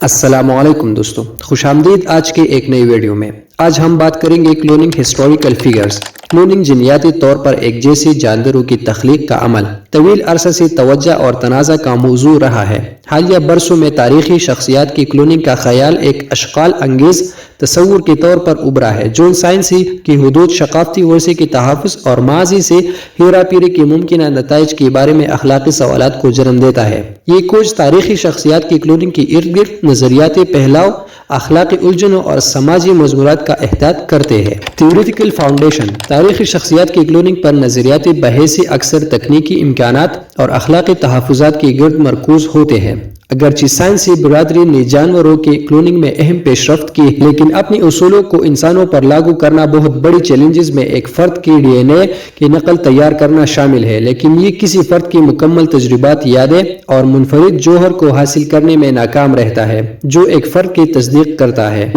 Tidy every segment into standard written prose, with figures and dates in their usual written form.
السلام علیکم دوستو، خوش آمدید آج کے ایک نئی ویڈیو میں۔ آج ہم بات کریں گے کلوننگ ہسٹوریکل فیگرز۔ کلوننگ جینیاتی طور پر ایک جیسی جانوروں کی تخلیق کا عمل طویل عرصہ سے توجہ اور تنازع کا موضوع رہا ہے۔ حالیہ برسوں میں تاریخی شخصیات کی کلوننگ کا خیال ایک اشغال انگیز تصور کے طور پر ابھرا ہے جو سائنسی کی حدود، ثقافتی ورثے کے تحفظ اور ماضی سے ہیرا پھیری کے ممکنہ نتائج کے بارے میں اخلاقی سوالات کو جنم دیتا ہے۔ یہ کچھ تاریخی شخصیات کی کلوننگ کے ارد گرد نظریاتی پہلاؤ، اخلاقی الجھنوں اور سماجی مضمرات کا احاطہ کرتے ہیں۔ تھیوریٹیکل فاؤنڈیشن: تاریخی شخصیات کی کلوننگ پر نظریاتی بحثیں اکثر تکنیکی امکانات اور اخلاقی تحفظات کے گرد مرکوز ہوتے ہیں۔ اگرچہ سائنسی برادری نے جانوروں کے کلوننگ میں اہم پیش رفت کی، لیکن اپنی اصولوں کو انسانوں پر لاگو کرنا بہت بڑی چیلنجز میں ایک فرد کے ڈی این اے کی نقل تیار کرنا شامل ہے، لیکن یہ کسی فرد کے مکمل تجربات، یادیں اور منفرد جوہر کو حاصل کرنے میں ناکام رہتا ہے جو ایک فرد کی تصدیق کرتا ہے۔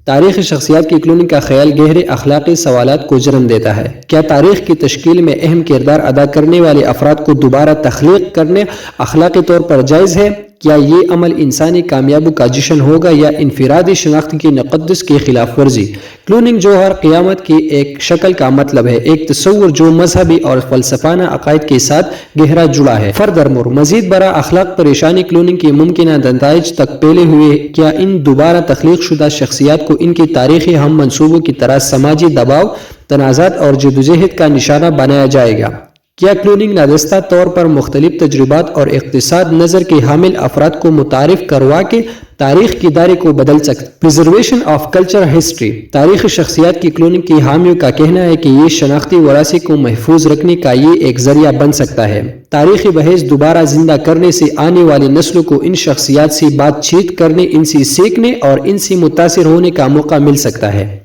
تاریخی شخصیات کی کلوننگ کا خیال گہرے اخلاقی سوالات کو جنم دیتا ہے۔ کیا تاریخ کی تشکیل میں اہم کردار ادا کرنے والے افراد کو دوبارہ تخلیق کرنے اخلاقی طور پر جائز ہے؟ کیا یہ عمل انسانی کامیابی کا جشن ہوگا یا انفرادی شناخت کی تقدس کی خلاف ورزی؟ کلوننگ جوہر قیامت کی ایک شکل کا مطلب ہے، ایک تصور جو مذہبی اور فلسفانہ عقائد کے ساتھ گہرا جڑا ہے۔ فردرمور، مزید برآں اخلاق پریشانی کلوننگ کی ممکنہ نتائج تک پھیلے ہوئے، کیا ان دوبارہ تخلیق شدہ شخصیات کو ان کی تاریخی ہم منصبوں کی طرح سماجی دباؤ، تنازعات اور جدوجہد کا نشانہ بنایا جائے گا؟ کیا کلوننگ نادستہ طور پر مختلف تجربات اور اقتصاد نظر کے حامل افراد کو متعارف کروا کے تاریخ کی دائرے کو بدل سکتے؟ پریزرویشن آف کلچر ہسٹری: تاریخی شخصیات کی کلوننگ کی حامیوں کا کہنا ہے کہ یہ شناختی وراثے کو محفوظ رکھنے کا یہ ایک ذریعہ بن سکتا ہے۔ تاریخی بحث دوبارہ زندہ کرنے سے آنے والی نسلوں کو ان شخصیات سے بات چیت کرنے، ان سے سیکھنے اور ان سے متاثر ہونے کا موقع مل سکتا ہے۔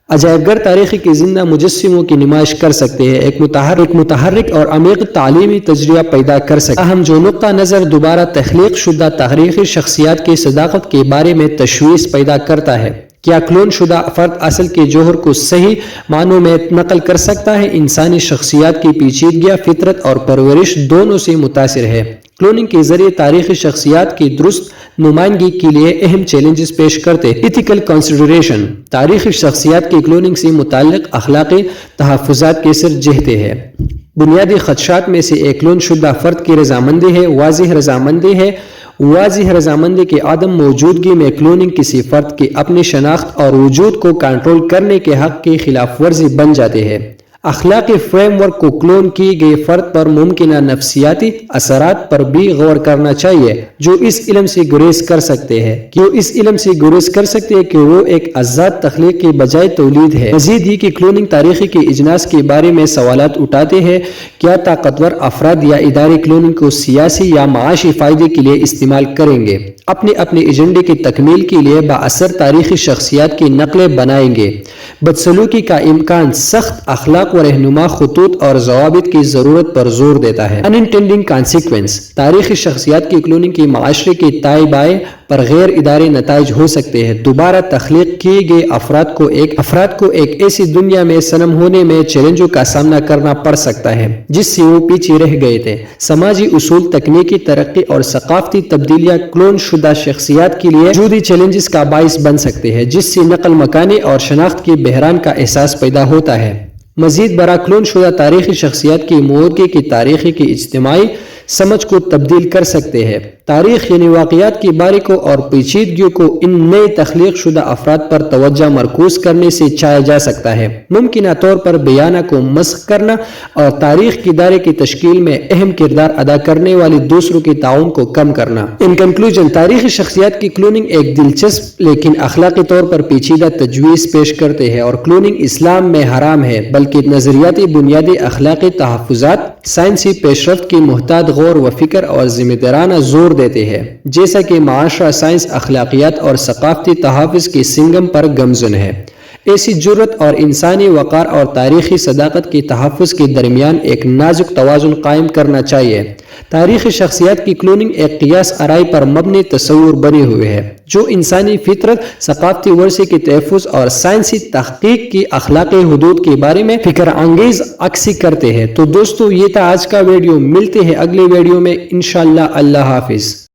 عجائب گھر تاریخی کے زندہ مجسموں کی نمائش کر سکتے ہیں، ایک متحرک اور عمیق تعلیمی تجزیہ پیدا کر سکتے ہیں، جو نقطہ نظر دوبارہ تخلیق شدہ تاریخی شخصیات کی صداقت کے بارے میں تشویش پیدا کرتا ہے۔ کیا کلون شدہ فرد اصل کے جوہر کو صحیح معنوں میں نقل کر سکتا ہے؟ انسانی شخصیات کی پیچیدگیاں فطرت اور پرورش دونوں سے متاثر ہے۔ کلوننگ کے ذریعے تاریخی شخصیات کی درست نمائندگی کے لیے اہم چیلنجز پیش کرتے ہیں۔ ایتھیکل کنسیڈریشن: تاریخی شخصیات کی کلوننگ سے متعلق اخلاقی تحفظات کے سر جہتے ہیں۔ بنیادی خدشات میں سے ایک کلون شدہ فرد کی رضامندی ہے۔ واضح رضامندی کے عدم موجودگی میں کلوننگ کسی فرد کی اپنی شناخت اور وجود کو کنٹرول کرنے کے حق کی خلاف ورزی بن جاتے ہیں۔ اخلاقی فریم ورک کو کلون کیے گئے فرد پر ممکنہ نفسیاتی اثرات پر بھی غور کرنا چاہیے، جو اس علم سے گریز کر سکتے ہیں کہ وہ ایک آزاد تخلیق کے بجائے تولید ہے۔ مزید یہ کہ کلوننگ تاریخی کے اجناس کے بارے میں سوالات اٹھاتے ہیں۔ کیا طاقتور افراد یا ادارے کلوننگ کو سیاسی یا معاشی فائدے کے لیے استعمال کریں گے؟ اپنے ایجنڈے کی تکمیل کے لیے بااثر تاریخی شخصیات کی نقلیں بنائیں گے؟ بدسلوکی کا امکان سخت اخلاق و رہنما خطوط اور ضوابط کی ضرورت پر زور دیتا ہے۔ انٹینڈنگ کانسیکوینس: تاریخی شخصیات کی کلوننگ کی معاشرے کے دائیں بائیں پر غیر ادارے نتائج ہو سکتے ہیں۔ دوبارہ تخلیق کیے گئے افراد کو ایک ایسی دنیا میں صنم ہونے میں چیلنجوں کا سامنا کرنا پڑ سکتا ہے جس سے وہ پیچھے رہ گئے تھے۔ سماجی اصول، تکنیکی ترقی اور ثقافتی تبدیلیاں کلون شدہ شخصیات کے لیے وجودی چیلنجز کا باعث بن سکتے ہیں، جس سے نقل مکانی اور شناخت کے بحران کا احساس پیدا ہوتا ہے۔ مزید برآں، کلون شدہ تاریخی شخصیات کی موجودگی کی تاریخی کی اجتماعی سمجھ کو تبدیل کر سکتے ہیں۔ تاریخ یعنی واقعات کی باریکیوں اور پیچیدگیوں کو ان نئے تخلیق شدہ افراد پر توجہ مرکوز کرنے سے چھایا جا سکتا ہے۔ ممکنہ طور پر بیانہ کو مسخ کرنا اور تاریخ کی دائرے کی تشکیل میں اہم کردار ادا کرنے والی دوسروں کے تعاون کو کم کرنا۔ ان کنکلوژن، تاریخی شخصیات کی کلوننگ ایک دلچسپ لیکن اخلاقی طور پر پیچیدہ تجویز پیش کرتے ہیں، اور کلوننگ اسلام میں حرام ہے، بلکہ نظریاتی بنیادی اخلاقی تحفظات، سائنسی پیش رفت کی محتاط غور و فکر اور ذمہ دارانہ زور دیتے ہیں، جیسا کہ معاشرہ سائنس، اخلاقیات اور ثقافتی تحفظ کے سنگم پر گامزن ہے۔ ایسی جرات اور انسانی وقار اور تاریخی صداقت کے تحفظ کے درمیان ایک نازک توازن قائم کرنا چاہیے۔ تاریخی شخصیات کی کلوننگ ایک قیاس آرائی پر مبنی تصور بنے ہوئے ہے جو انسانی فطرت، ثقافتی ورثے کے تحفظ اور سائنسی تحقیق کی اخلاقی حدود کے بارے میں فکر انگیز عکاسی کرتے ہیں۔ تو دوستو، یہ تھا آج کا ویڈیو، ملتے ہیں اگلے ویڈیو میں انشاءاللہ۔ اللہ حافظ۔